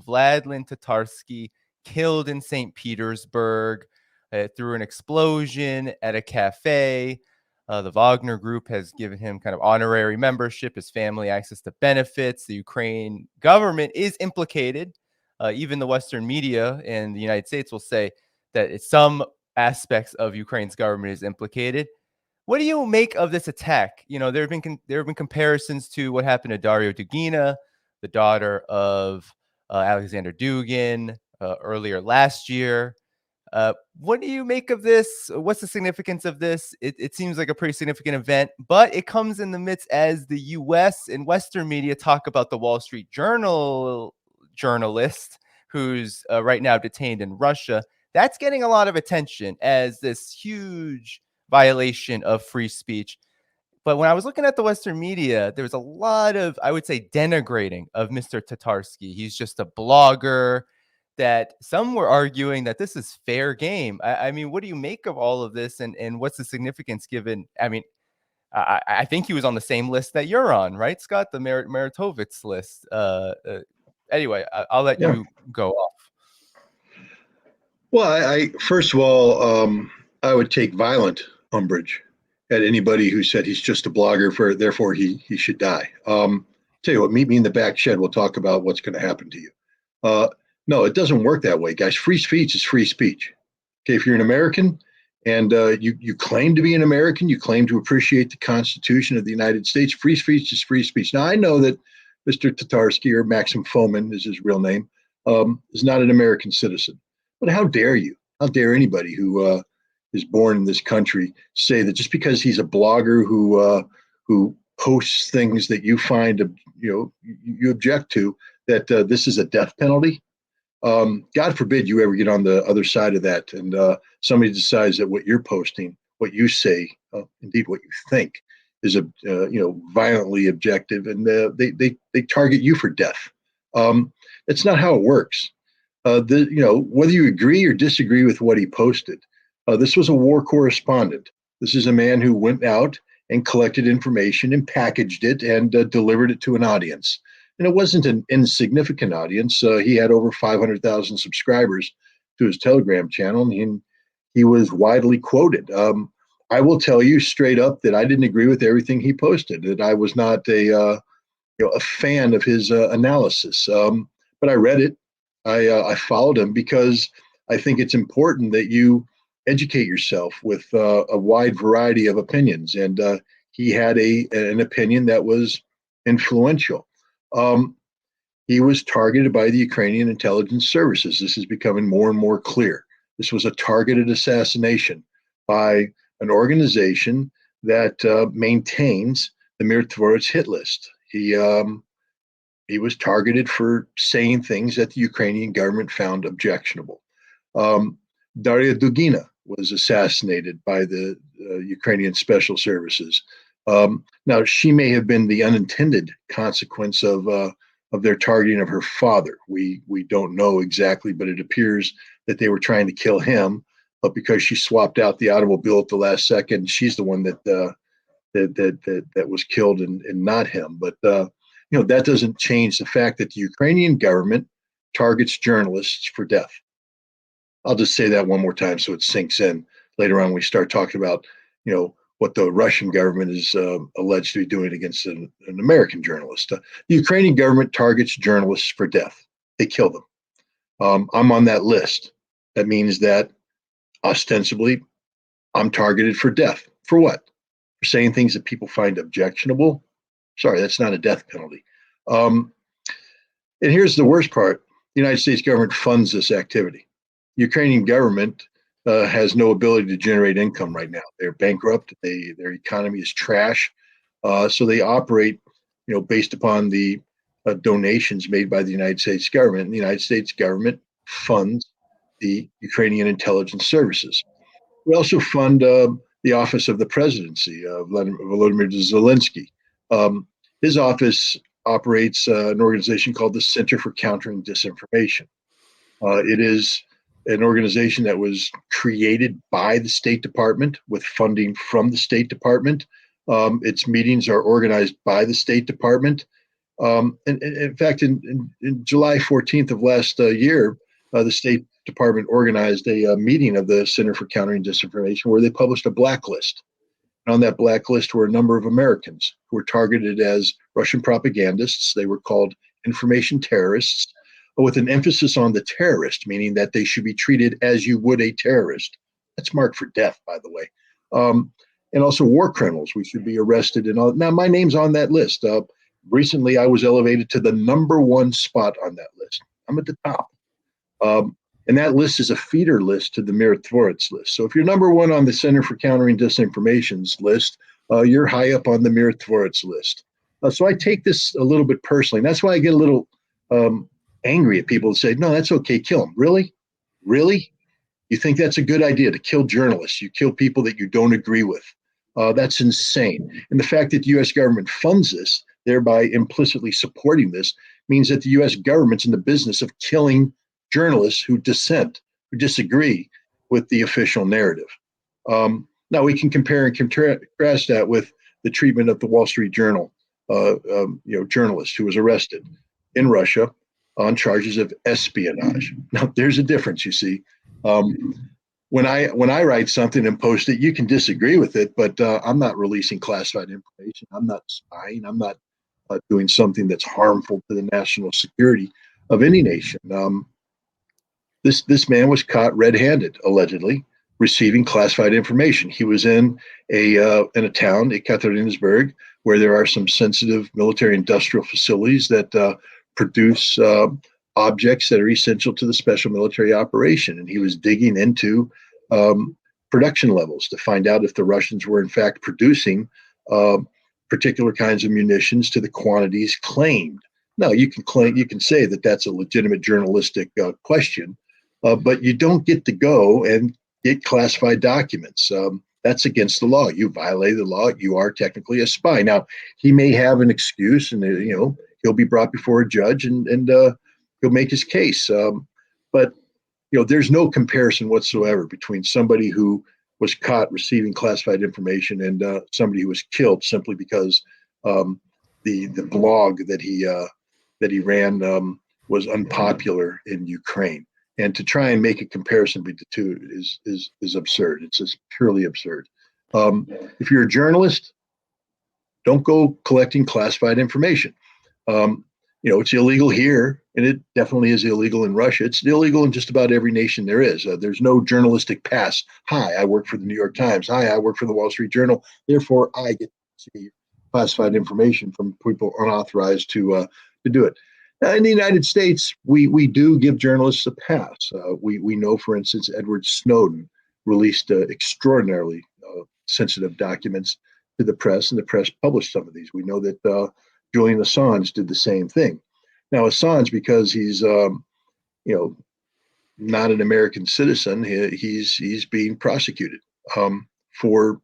Vladlen Tatarsky killed in St. Petersburg through an explosion at a cafe. The Wagner Group has given him kind of honorary membership, his family access to benefits. The Ukraine government is implicated. Even the Western media and the United States will say that some aspects of Ukraine's government is implicated. What do you make of this attack? There have been comparisons to what happened to Daria Dugina, the daughter of Alexander Dugin, earlier last year. What do you make of this? What's the significance of this? It seems like a pretty significant event, but it comes in the midst as the U.S. and Western media talk about the Wall Street Journal journalist who's right now detained in Russia. That's getting a lot of attention as this huge violation of free speech. But when I was looking at the Western media, there was a lot of, I would say, denigrating of Mr. Tatarsky. He's just a blogger. That some were arguing that this is fair game. I mean, what do you make of all of this, and what's the significance given? I mean, I think he was on the same list that you're on, right, Scott? The Meritovitz list. Anyway, I'll let you go off. Well, I first of all, I would take violent umbrage at anybody who said he's just a blogger, therefore he should die. Tell you what, meet me in the back shed. We'll talk about what's going to happen to you. No, it doesn't work that way, guys. Free speech is free speech. Okay, if you're an American and you claim to be an American, you claim to appreciate the Constitution of the United States, free speech is free speech. Now, I know that Mr. Tatarsky, or Maxim Fomin is his real name, is not an American citizen. But how dare you? How dare anybody who is born in this country say that just because he's a blogger who posts things that you find, you object to, that this is a death penalty? God forbid you ever get on the other side of that and somebody decides that what you're posting, what you say, indeed what you think, is violently objective, and they target you for death. It's not how it works. Whether you agree or disagree with what he posted, this was a war correspondent. This is a man who went out and collected information and packaged it and delivered it to an audience. And it wasn't an insignificant audience. He had over 500,000 subscribers to his Telegram channel, and he was widely quoted. I will tell you straight up that I didn't agree with everything he posted, that I was not a fan of his analysis. But I read it. I followed him because I think it's important that you educate yourself with a wide variety of opinions. And he had an opinion that was influential. He was targeted by the Ukrainian intelligence services. This is becoming more and more clear. This was a targeted assassination by an organization that maintains the Meritovitz hit list. He was targeted for saying things that the Ukrainian government found objectionable. Daria Dugina was assassinated by the Ukrainian special services. Now, she may have been the unintended consequence of their targeting of her father. We don't know exactly, but it appears that they were trying to kill him, but because she swapped out the automobile at the last second, she's the one that was killed and not him. But that doesn't change the fact that the Ukrainian government targets journalists for death. I'll just say that one more time so it sinks in. Later on, we start talking about what the Russian government is alleged to be doing against an American journalist. The Ukrainian government targets journalists for death. They kill them. I'm on that list. That means that ostensibly I'm targeted for death. For what? For saying things that people find objectionable? Sorry, that's not a death penalty. And here's the worst part. The United States government funds this activity. The Ukrainian government has no ability to generate income right now. They're bankrupt. Their economy is trash. So they operate, based upon the donations made by the United States government. And the United States government funds the Ukrainian intelligence services. We also fund the office of the presidency, Volodymyr Zelensky. His office operates an organization called the Center for Countering Disinformation. It is an organization that was created by the State Department with funding from the State Department. Its meetings are organized by the State Department. And in fact, in July 14th of last year, the State Department organized a meeting of the Center for Countering Disinformation where they published a blacklist. And on that blacklist were a number of Americans who were targeted as Russian propagandists. They were called information terrorists, with an emphasis on the terrorist, meaning that they should be treated as you would a terrorist. That's marked for death, by the way. And also war criminals. We should be arrested and all. Now, my name's on that list. Recently, I was elevated to the #1 spot on that list. I'm at the top. And that list is a feeder list to the Mirotvorets list. So if you're #1 on the Center for Countering Disinformation's list, you're high up on the Mirotvorets list. So I take this a little bit personally. And that's why I get a little angry at people who say, no, that's okay, kill them. Really? Really? You think that's a good idea to kill journalists? You kill people that you don't agree with. That's insane. And the fact that the U.S. government funds this, thereby implicitly supporting this, means that the U.S. government's in the business of killing journalists who dissent, who disagree with the official narrative. Now we can compare and contrast that with the treatment of the Wall Street Journal, journalist who was arrested in Russia on charges of espionage. Now there's a difference, you see. When I write something and post it, you can disagree with it, but I'm not releasing classified information. I'm not spying. I'm not doing something that's harmful to the national security of any nation. This man was caught red-handed, allegedly, receiving classified information. He was in a town, Ekaterinburg, where there are some sensitive military-industrial facilities that produce objects that are essential to the special military operation. And he was digging into production levels to find out if the Russians were in fact producing particular kinds of munitions to the quantities claimed. Now, you can say that that's a legitimate journalistic question, but you don't get to go and get classified documents. That's against the law. You violate the law. You are technically a spy. Now, he may have an excuse, and he'll be brought before a judge, and he'll make his case. But there's no comparison whatsoever between somebody who was caught receiving classified information and somebody who was killed simply because the blog that he ran was unpopular in Ukraine. And to try and make a comparison between the two is absurd. It's just purely absurd. If you're a journalist, don't go collecting classified information. It's illegal here, and it definitely is illegal in Russia. It's illegal in just about every nation there is. There's no journalistic pass. Hi, I work for the New York Times. Hi, I work for the Wall Street Journal. Therefore, I get to see classified information from people unauthorized to do it. Now, in the United States, we do give journalists a pass. We know, for instance, Edward Snowden released extraordinarily sensitive documents to the press, and the press published some of these. We know that Julian Assange did the same thing. Now, Assange, because he's not an American citizen, he's being prosecuted for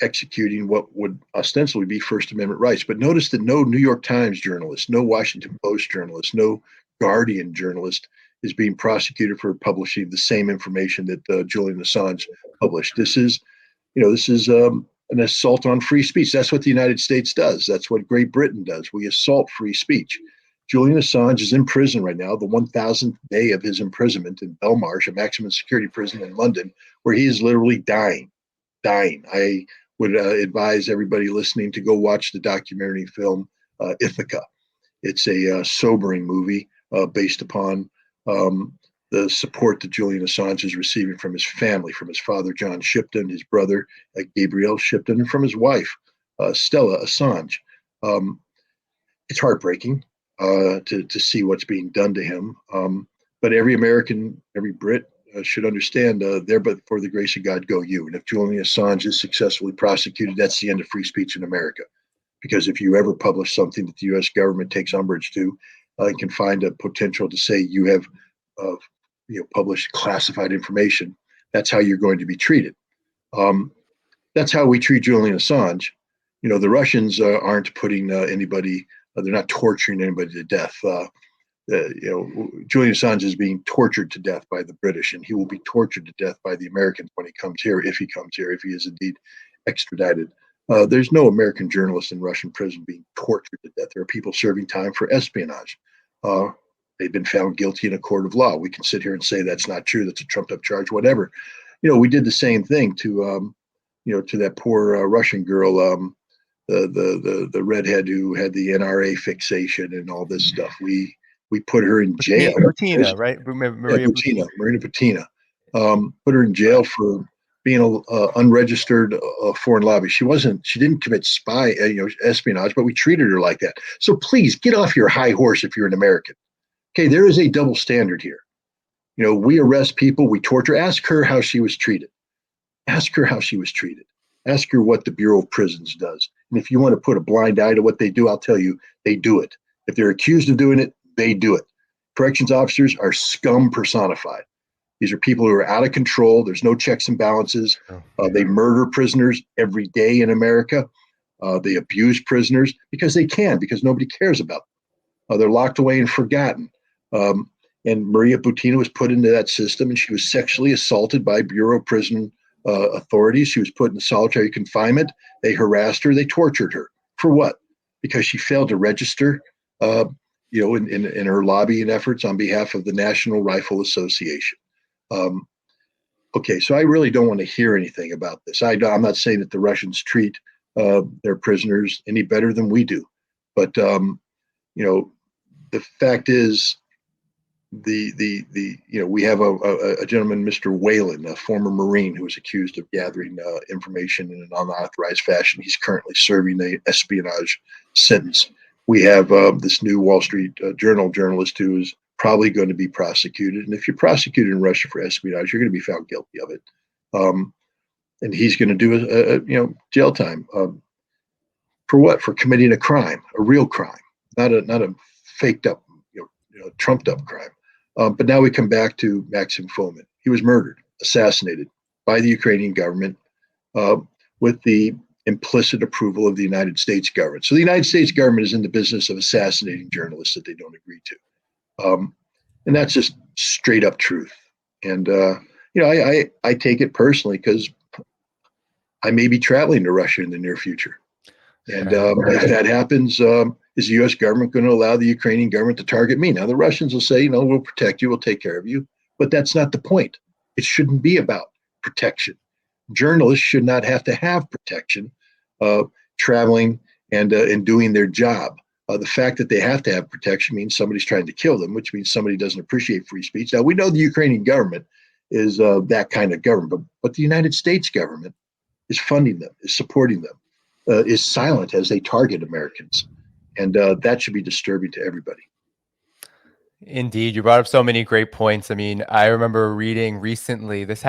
executing what would ostensibly be First Amendment rights. But notice that no New York Times journalist, no Washington Post journalist, no Guardian journalist is being prosecuted for publishing the same information that Julian Assange published. This is an assault on free speech. That's what the United States does. That's what Great Britain does. We assault free speech. Julian Assange is in prison right now, the 1,000th day of his imprisonment in Belmarsh, a maximum security prison in London, where he is literally dying. I would advise everybody listening to go watch the documentary film Ithaca. It's a sobering movie based upon the support that Julian Assange is receiving from his family, from his father, John Shipton, his brother, Gabriel Shipton, and from his wife, Stella Assange. It's heartbreaking to see what's being done to him. But every American, every Brit should understand there, but for the grace of God, go you. And if Julian Assange is successfully prosecuted, that's the end of free speech in America. Because if you ever publish something that the U.S. government takes umbrage to, and can find a potential to say you have published classified information, that's how you're going to be treated. That's how we treat Julian Assange. The Russians aren't putting anybody, they're not torturing anybody to death. Julian Assange is being tortured to death by the British, and he will be tortured to death by the Americans when he comes here, if he is indeed extradited. There's no American journalist in Russian prison being tortured to death. There are people serving time for espionage. Uh, they've been found guilty in a court of law. We can sit here and say that's not true. That's a trumped up charge, whatever. We did the same thing to that poor Russian girl, the redhead who had the NRA fixation and all this stuff. We put her in jail. Butina, right? Maria Butina, Marina Butina. Put her in jail for being an unregistered foreign lobby. She didn't commit espionage, but we treated her like that. So please get off your high horse if you're an American. Okay, there is a double standard here. We arrest people, we torture. Ask her how she was treated. Ask her how she was treated. Ask her what the Bureau of Prisons does. And if you want to put a blind eye to what they do, I'll tell you, they do it. If they're accused of doing it, they do it. Corrections officers are scum personified. These are people who are out of control. There's no checks and balances. They murder prisoners every day in America. They abuse prisoners because they can, because nobody cares about them. They're locked away and forgotten. And Maria Butina was put into that system, and she was sexually assaulted by Bureau of Prison authorities. She was put in solitary confinement. They harassed her. They tortured her. For what? Because she failed to register, in her lobbying efforts on behalf of the National Rifle Association. Okay, so I really don't want to hear anything about this. I'm not saying that the Russians treat their prisoners any better than we do, but the fact is, we have a gentleman, Mr. Whalen, a former Marine, who was accused of gathering information in an unauthorized fashion. He's currently serving an espionage sentence. We have this new Wall Street Journal journalist who is probably going to be prosecuted. And if you're prosecuted in Russia for espionage, you're going to be found guilty of it. And he's going to do jail time for what? For committing a crime, a real crime, not a faked up, trumped up crime. But now we come back to Maxim Fomin. He was murdered, assassinated by the Ukrainian government with the implicit approval of the United States government. So the United States government is in the business of assassinating journalists that they don't agree to. And that's just straight up truth. And, I take it personally because I may be traveling to Russia in the near future. And if that happens, is the U.S. government going to allow the Ukrainian government to target me? Now, the Russians will say, we'll protect you, we'll take care of you. But that's not the point. It shouldn't be about protection. Journalists should not have to have protection traveling and doing their job. The fact that they have to have protection means somebody's trying to kill them, which means somebody doesn't appreciate free speech. Now, we know the Ukrainian government is that kind of government, but the United States government is funding them, is supporting them, is silent as they target Americans. And that should be disturbing to everybody. Indeed. You brought up so many great points. I mean, I remember reading recently, this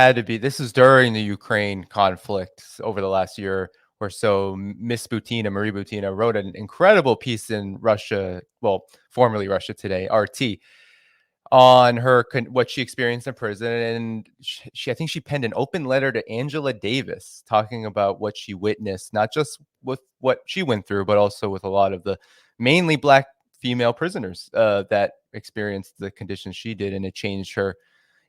is during the Ukraine conflict over the last year or so. Miss Butina, Marie Butina, wrote an incredible piece in Russia, well, formerly Russia Today, RT, on what she experienced in prison. And I think she penned an open letter to Angela Davis talking about what she witnessed, not just with what she went through, but also with a lot of the mainly Black female prisoners that experienced the conditions she did. And it changed her,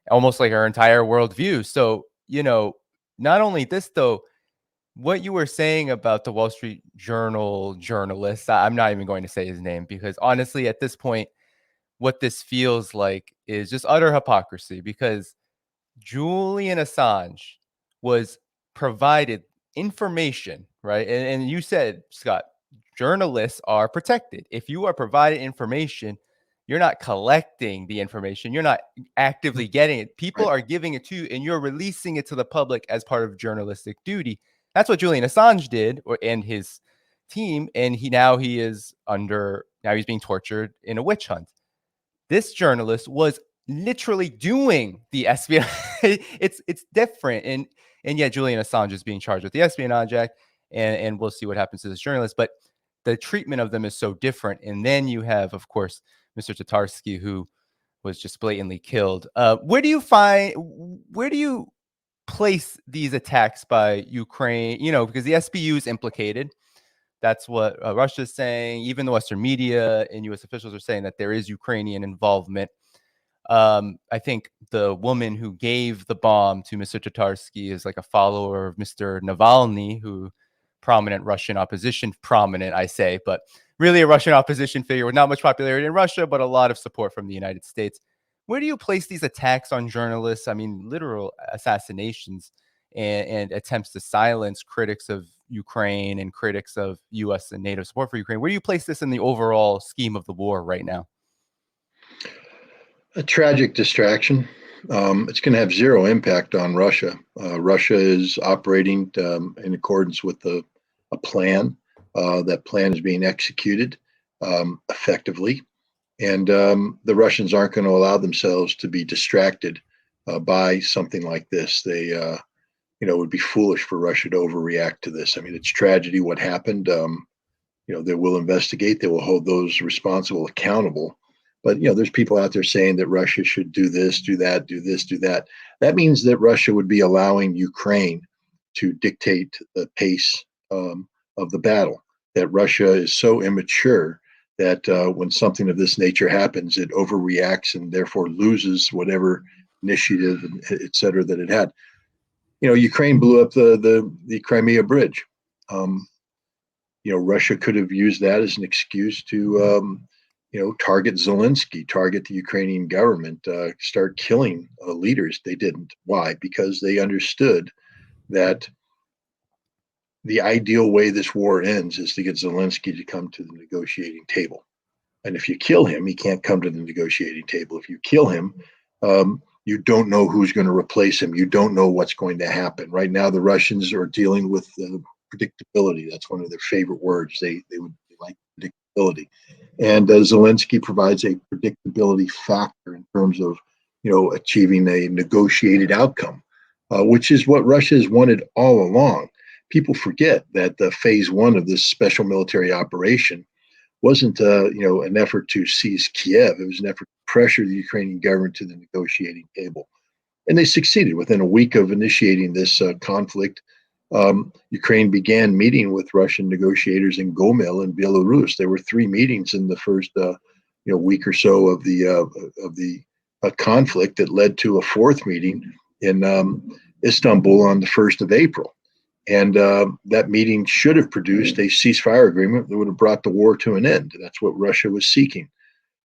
almost like her entire worldview. So, not only this, though, what you were saying about the Wall Street Journal journalist, I'm not even going to say his name, because honestly, at this point, what this feels like is just utter hypocrisy, because Julian Assange was provided information, right? And you said, Scott, journalists are protected. If you are provided information, you're not collecting the information. You're not actively getting it. People are giving it to you, and you're releasing it to the public as part of journalistic duty. That's what Julian Assange did, and his team. And now he's being tortured in a witch hunt. This journalist was literally doing the espionage. it's different. And yet Julian Assange is being charged with the Espionage Act, and we'll see what happens to this journalist. But the treatment of them is so different. And then you have, of course, Mr. Tatarsky, who was just blatantly killed. Where do you place these attacks by Ukraine? Because the SBU is implicated. That's what Russia is saying. Even the Western media and U.S. officials are saying that there is Ukrainian involvement. I think the woman who gave the bomb to Mr. Tatarsky is like a follower of Mr. Navalny, who prominent Russian opposition, prominent, I say, but really a Russian opposition figure with not much popularity in Russia, but a lot of support from the United States. Where do you place these attacks on journalists? I mean, literal assassinations and attempts to silence critics of Ukraine and critics of U.S. and NATO support for Ukraine. Where do you place this in the overall scheme of the war right now? A tragic distraction. It's going to have zero impact on Russia. Russia is operating in accordance with a plan. That plan is being executed effectively, and the Russians aren't going to allow themselves to be distracted by something like this. They, it would be foolish for Russia to overreact to this. I mean, it's tragedy what happened. They will investigate. They will hold those responsible accountable. But there's people out there saying that Russia should do this, do that, do this, do that. That means that Russia would be allowing Ukraine to dictate the pace of the battle. That Russia is so immature that when something of this nature happens, it overreacts and therefore loses whatever initiative, et cetera, that it had. Ukraine blew up the Crimea bridge. Russia could have used that as an excuse to target Zelensky, target the Ukrainian government, start killing leaders. They didn't. Why? Because they understood that the ideal way this war ends is to get Zelensky to come to the negotiating table. And if you kill him, he can't come to the negotiating table. If you kill him, you don't know who's going to replace him. You don't know what's going to happen. Right now, the Russians are dealing with predictability. That's one of their favorite words. They like predictability. And Zelensky provides a predictability factor in terms of, achieving a negotiated outcome, which is what Russia has wanted all along. People forget that the phase one of this special military operation wasn't, an effort to seize Kiev. It was an effort to pressure the Ukrainian government to the negotiating table. And they succeeded. Within a week of initiating this conflict, Ukraine began meeting with Russian negotiators in Gomel in Belarus. There were 3 meetings in the first, week or so of the conflict that led to a 4th meeting in Istanbul on the 1st of April. And that meeting should have produced a ceasefire agreement that would have brought the war to an end. That's what Russia was seeking.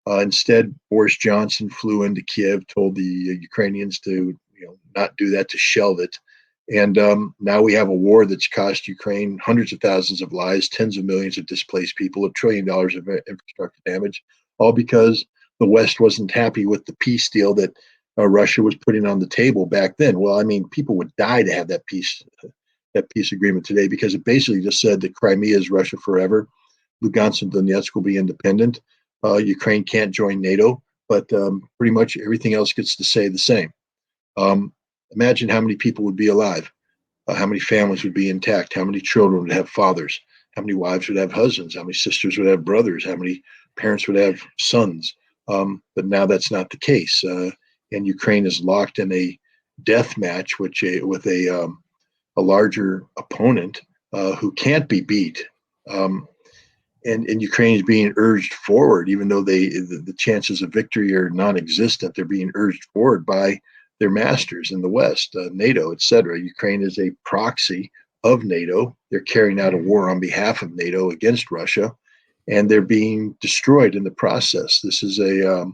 Instead, Boris Johnson flew into Kiev, told the Ukrainians to not do that, to shelve it. And now we have a war that's cost Ukraine hundreds of thousands of lives, tens of millions of displaced people, $1 trillion of infrastructure damage, all because the West wasn't happy with the peace deal that Russia was putting on the table back then. Well, I mean, people would die to have that peace agreement today, because it basically just said that Crimea is Russia forever. Lugansk and Donetsk will be independent. Ukraine can't join NATO, but pretty much everything else gets to stay the same. Imagine how many people would be alive, how many families would be intact, how many children would have fathers, how many wives would have husbands, how many sisters would have brothers, how many parents would have sons. But now that's not the case. And Ukraine is locked in a death match with a larger opponent who can't be beat. And Ukraine is being urged forward, even though the chances of victory are non-existent. They're being urged forward by their masters in the West, NATO, et cetera. Ukraine is a proxy of NATO. They're carrying out a war on behalf of NATO against Russia, and they're being destroyed in the process. This is a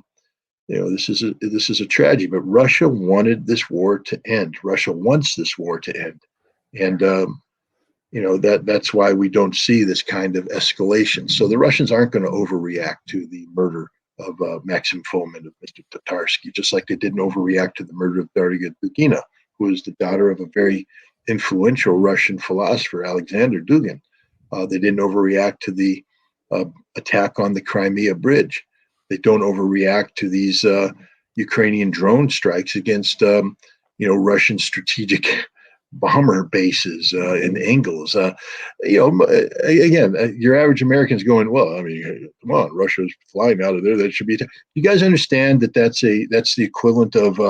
tragedy. But Russia wanted this war to end. Russia wants this war to end, and that's why we don't see this kind of escalation. So the Russians aren't going to overreact to the murder of Maxim Fomin, of Mr. Tatarsky, just like they didn't overreact to the murder of Darya Dugina, who was the daughter of a very influential Russian philosopher, Alexander Dugin. They didn't overreact to the attack on the Crimea bridge. They don't overreact to these Ukrainian drone strikes against, Russian strategic bomber bases in Engels. Again, your average American's going, well, I mean, come on, Russia's flying out of there. That should be. You guys understand that that's the equivalent of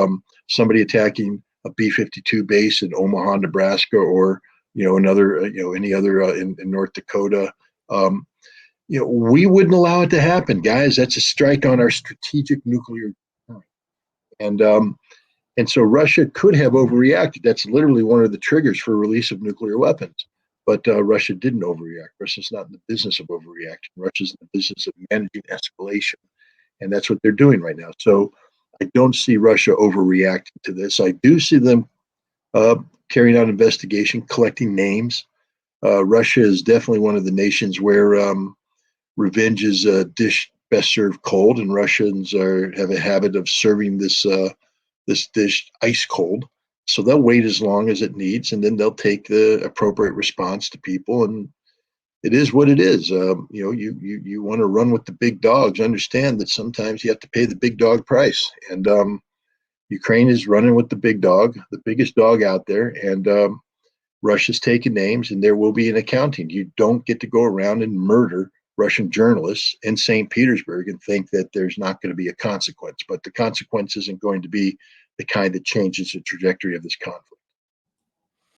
somebody attacking a B-52 base in Omaha, Nebraska, or another, any other in North Dakota. We wouldn't allow it to happen, guys. That's a strike on our strategic nuclear deterrent. And so Russia could have overreacted. That's literally one of the triggers for release of nuclear weapons. But Russia didn't overreact. Russia's not in the business of overreacting. Russia's in the business of managing escalation, and that's what they're doing right now. So I don't see Russia overreacting to this. I do see them uh, carrying out investigation, collecting names. Russia is definitely one of the nations where revenge is a dish best served cold, and Russians have a habit of serving this dish ice cold. So they'll wait as long as it needs, and then they'll take the appropriate response to people. And it is what it is. You want to run with the big dogs. Understand that sometimes you have to pay the big dog price, and Ukraine is running with the big dog, the biggest dog out there, and Russia's taking names, and there will be an accounting. You don't get to go around and murder Russian journalists in St. Petersburg and think that there's not going to be a consequence. But the consequence isn't going to be the kind that changes the trajectory of this conflict.